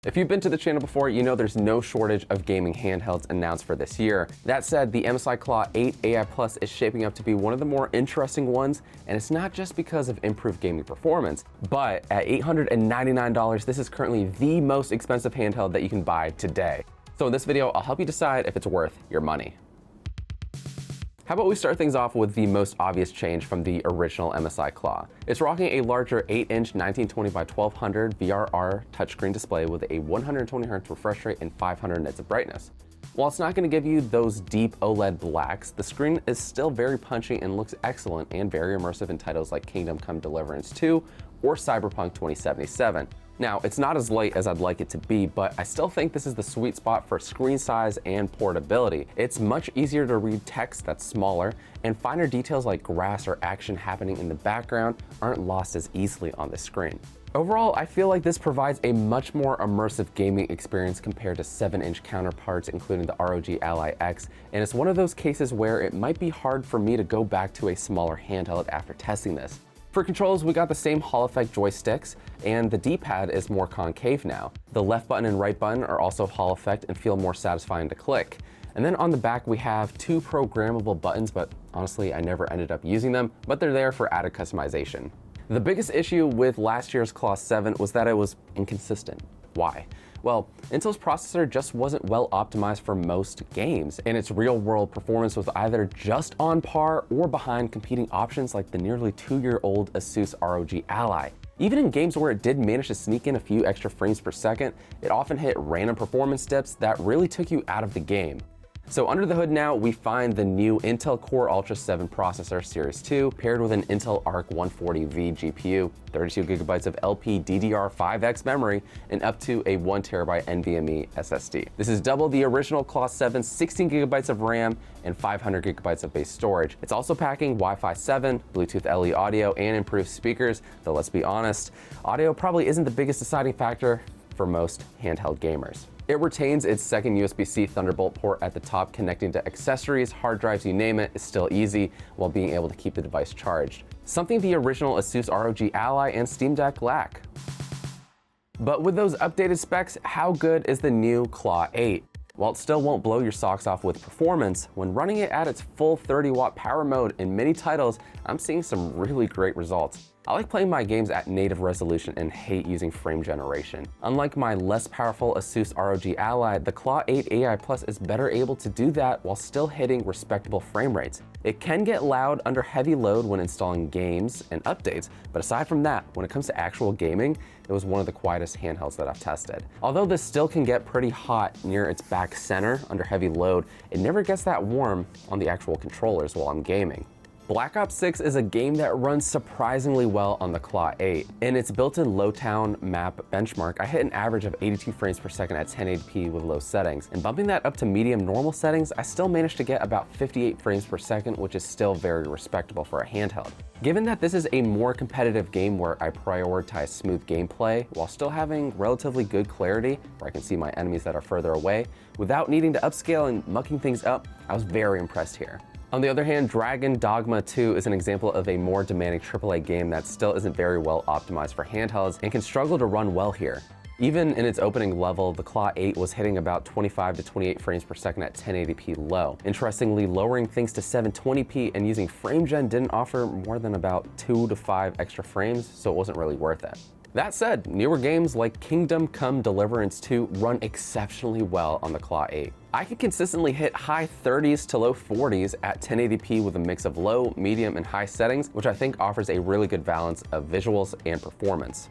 If you've been to the channel before, you know there's no shortage of gaming handhelds announced for this year. That said, the MSI Claw 8 AI Plus is shaping up to be one of the more interesting ones, and it's not just because of improved gaming performance, but at $899, this is currently the most expensive handheld that you can buy today. So in this video, I'll help you decide if it's worth your money. How about we start things off with the most obvious change from the original MSI Claw. It's rocking a larger 8-inch 1920 by 1200 VRR touchscreen display with a 120Hz refresh rate and 500 nits of brightness. While it's not going to give you those deep OLED blacks, the screen is still very punchy and looks excellent and very immersive in titles like Kingdom Come Deliverance 2 or Cyberpunk 2077. Now, it's not as light as I'd like it to be, but I still think this is the sweet spot for screen size and portability. It's much easier to read text that's smaller, and finer details like grass or action happening in the background aren't lost as easily on the screen. Overall, I feel like this provides a much more immersive gaming experience compared to 7-inch counterparts, including the ROG Ally X, and it's one of those cases where it might be hard for me to go back to a smaller handheld after testing this. For controls, we got the same Hall effect joysticks, and the D-pad is more concave now. The left button and right button are also Hall effect and feel more satisfying to click. And then on the back, we have two programmable buttons, but honestly, I never ended up using them, but they're there for added customization. The biggest issue with last year's Claw 7 was that it was inconsistent. Why? Well, Intel's processor just wasn't well optimized for most games, and its real-world performance was either just on par or behind competing options like the nearly 2-year-old ASUS ROG Ally. Even in games where it did manage to sneak in a few extra frames per second, it often hit random performance dips that really took you out of the game. So under the hood now, we find the new Intel Core Ultra 7 processor Series 2 paired with an Intel Arc 140V GPU, 32GB of LPDDR5X memory, and up to a 1TB NVMe SSD. This is double the original Claw 7's 16GB of RAM and 500GB of base storage. It's also packing Wi-Fi 7, Bluetooth LE audio, and improved speakers, though let's be honest, audio probably isn't the biggest deciding factor for most handheld gamers. It retains its second USB-C Thunderbolt port at the top, connecting to accessories, hard drives, you name it, is still easy while being able to keep the device charged. Something the original ASUS ROG Ally and Steam Deck lack. But with those updated specs, how good is the new Claw 8? While it still won't blow your socks off with performance, when running it at its full 30-watt power mode in many titles, I'm seeing some really great results. I like playing my games at native resolution and hate using frame generation. Unlike my less powerful ASUS ROG Ally, the Claw 8 AI Plus is better able to do that while still hitting respectable frame rates. It can get loud under heavy load when installing games and updates, but aside from that, when it comes to actual gaming, it was one of the quietest handhelds that I've tested. Although this still can get pretty hot near its back center under heavy load, it never gets that warm on the actual controllers while I'm gaming. Black Ops 6 is a game that runs surprisingly well on the Claw 8. In its built-in Lowtown map benchmark, I hit an average of 82 frames per second at 1080p with low settings, and bumping that up to medium normal settings, I still managed to get about 58 frames per second, which is still very respectable for a handheld. Given that this is a more competitive game where I prioritize smooth gameplay while still having relatively good clarity, where I can see my enemies that are further away, without needing to upscale and mucking things up, I was very impressed here. On the other hand, Dogma 2 is an example of a more demanding AAA game that still isn't very well optimized for handhelds and can struggle to run well here. Even in its opening level, the Claw 8 was hitting about 25 to 28 frames per second at 1080p low. Interestingly, lowering things to 720p and using frame gen didn't offer more than about 2 to 5 extra frames, so it wasn't really worth it. That said, newer games like Kingdom Come Deliverance 2 run exceptionally well on the Claw 8. I can consistently hit high 30s to low 40s at 1080p with a mix of low, medium, and high settings, which I think offers a really good balance of visuals and performance.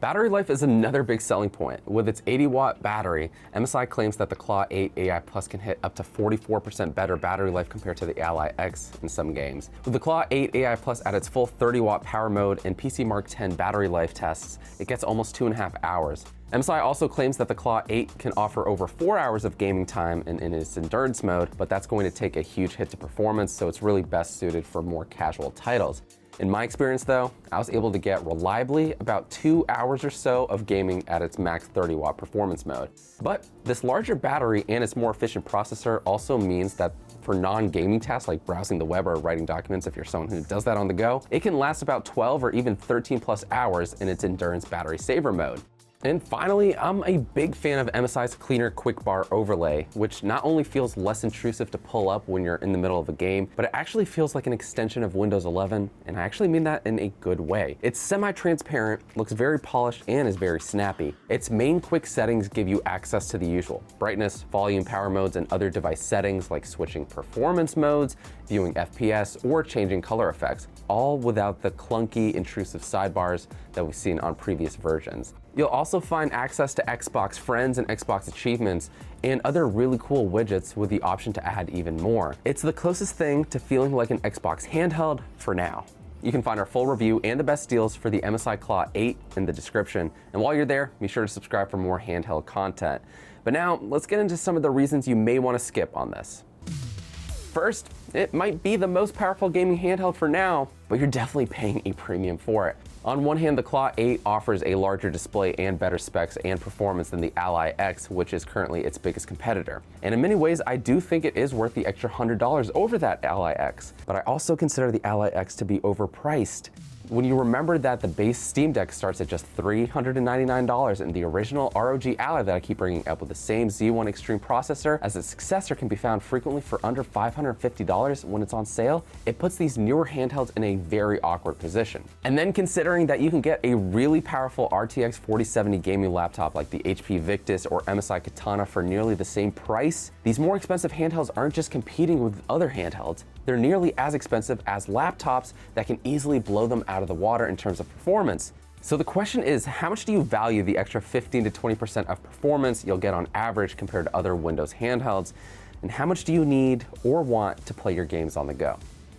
Battery life is another big selling point. With its 80-watt battery, MSI claims that the Claw 8 AI Plus can hit up to 44% better battery life compared to the Ally X in some games. With the Claw 8 AI Plus at its full 30-watt power mode and PC Mark 10 battery life tests, it gets almost 2.5 hours. MSI also claims that the Claw 8 can offer over 4 hours of gaming time in its endurance mode, but that's going to take a huge hit to performance, so it's really best suited for more casual titles. In my experience though, I was able to get reliably about 2 hours or so of gaming at its max 30-watt performance mode. But this larger battery and its more efficient processor also means that for non-gaming tasks like browsing the web or writing documents, if you're someone who does that on the go, it can last about 12 or even 13 plus hours in its endurance battery saver mode. And finally, I'm a big fan of MSI's cleaner Quick Bar overlay, which not only feels less intrusive to pull up when you're in the middle of a game, but it actually feels like an extension of Windows 11, and I actually mean that in a good way. It's semi-transparent, looks very polished, and is very snappy. Its main quick settings give you access to the usual brightness, volume, power modes, and other device settings like switching performance modes, viewing FPS, or changing color effects, all without the clunky, intrusive sidebars that we've seen on previous versions. You'll also find access to Xbox Friends and Xbox Achievements and other really cool widgets with the option to add even more. It's the closest thing to feeling like an Xbox handheld for now. You can find our full review and the best deals for the MSI Claw 8 in the description. And while you're there, be sure to subscribe for more handheld content. But now, let's get into some of the reasons you may want to skip on this. First, it might be the most powerful gaming handheld for now, but you're definitely paying a premium for it. On one hand, the Claw 8 offers a larger display and better specs and performance than the Ally X, which is currently its biggest competitor. And in many ways, I do think it is worth the extra $100 over that Ally X, but I also consider the Ally X to be overpriced. When you remember that the base Steam Deck starts at just $399 and the original ROG Ally that I keep bringing up with the same Z1 Extreme processor as its successor can be found frequently for under $550 when it's on sale, it puts these newer handhelds in a very awkward position. And then considering that you can get a really powerful RTX 4070 gaming laptop like the HP Victus or MSI Katana for nearly the same price, these more expensive handhelds aren't just competing with other handhelds, they're nearly as expensive as laptops that can easily blow them out of the water in terms of performance. So the question is, how much do you value the extra 15 to 20% of performance you'll get on average compared to other Windows handhelds? And how much do you need or want to play your games on the go?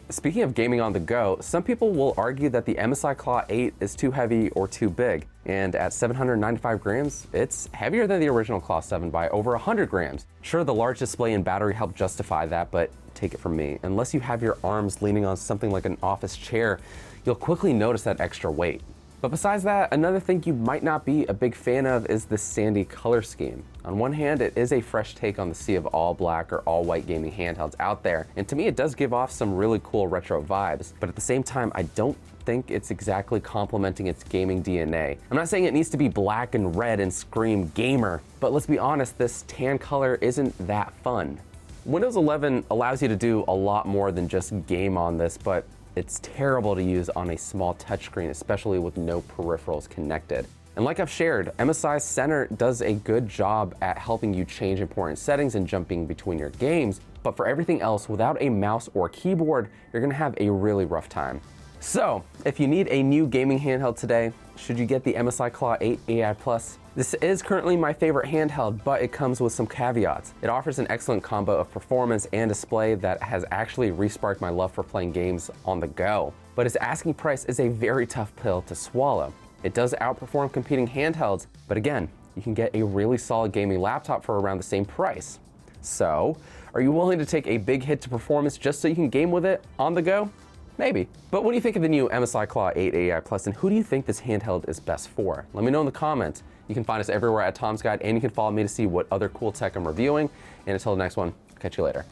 Speaking of gaming on the go, some people will argue that the MSI Claw 8 is too heavy or too big. And at 795 grams, it's heavier than the original Claw 7 by over 100 grams. Sure, the large display and battery help justify that, but take it from me, unless you have your arms leaning on something like an office chair, you'll quickly notice that extra weight. But besides that, another thing you might not be a big fan of is the sandy color scheme. On one hand, it is a fresh take on the sea of all black or all white gaming handhelds out there, and to me it does give off some really cool retro vibes, but at the same time, I don't think it's exactly complementing its gaming DNA. I'm not saying it needs to be black and red and scream gamer, but let's be honest, this tan color isn't that fun. Windows 11 allows you to do a lot more than just game on this, but it's terrible to use on a small touchscreen, especially with no peripherals connected. And like I've shared, MSI Center does a good job at helping you change important settings and jumping between your games, but for everything else, without a mouse or keyboard, you're gonna have a really rough time. So, if you need a new gaming handheld today, should you get the MSI Claw 8 AI Plus? This is currently my favorite handheld, but it comes with some caveats. It offers an excellent combo of performance and display that has actually re-sparked my love for playing games on the go. But its asking price is a very tough pill to swallow. It does outperform competing handhelds, but again, you can get a really solid gaming laptop for around the same price. So, are you willing to take a big hit to performance just so you can game with it on the go? Maybe. But what do you think of the new MSI Claw 8 AI Plus, and who do you think this handheld is best for? Let me know in the comments. You can find us everywhere at Tom's Guide, and you can follow me to see what other cool tech I'm reviewing. And until the next one, catch you later.